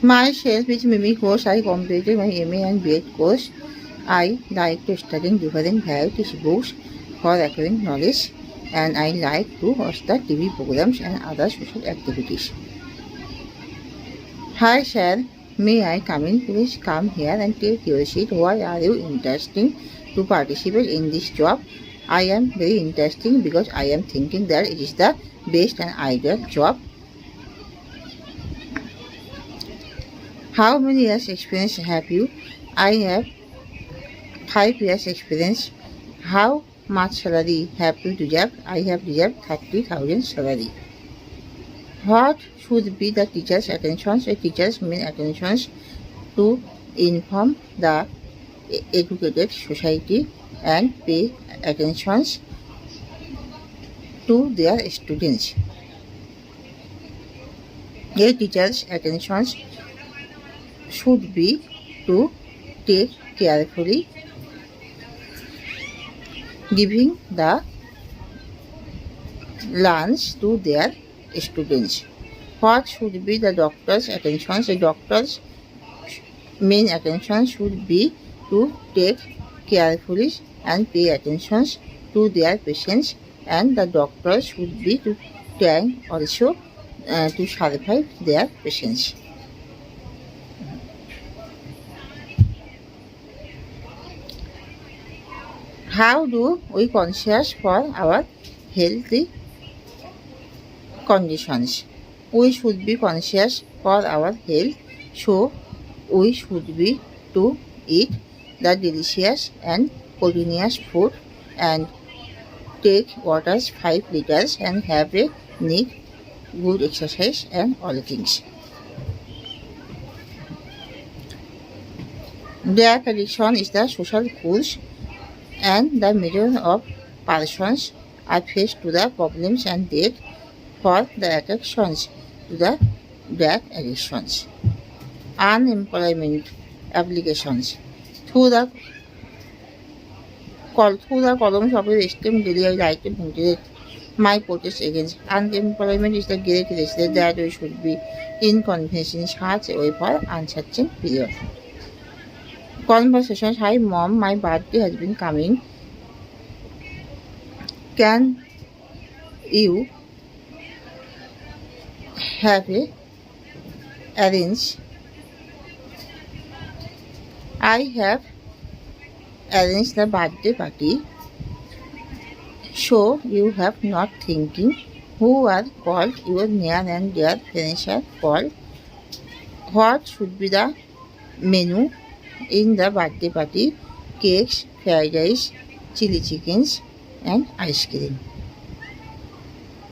Myself is Mimi Course. I completed my MA and BEd course. I like to study different varieties books for acquiring knowledge, and I like to host the TV programs and other social activities. Hi sir, may I come in? Please come here and take your seat. Why are you interested to participate in this job? I am very interested because I am thinking that it is the best and ideal job. How many years experience have you? I have 5 years experience. How much salary have you deserved? I have deserved 30,000 salary. What should be the teacher's attentions? A teacher's main attentions to inform the educated society and pay attentions to their students. A teacher's attentions should be to take carefully giving the lunch to their students. What should be the doctor's attentions? A doctor's main attention should be to take carefully and pay attention to their patients, and the doctor should be to try also to survive their patients. How do we conscious for our healthy conditions? We should be conscious for our health, so we should be to eat the delicious and proteinous food and take waters 5 liters and have a need good exercise and all things. Drug addiction is the social cause, and the millions of persons are faced to the problems and death for the addictions to the drug addictions. Unemployment applications. Through the columns of the esteemed daily, I like to ventilate my protest against unemployment is the great risk that we should be inconveniencing such a way for uncertain period. Conversations. Hi mom, my birthday has been coming. Can you have a arrange? I have arranged the birthday party, so you have not thinking who are called your near and dear friends are called. What should be the menu in the birthday party? Cakes, fried rice, chili chickens and ice cream.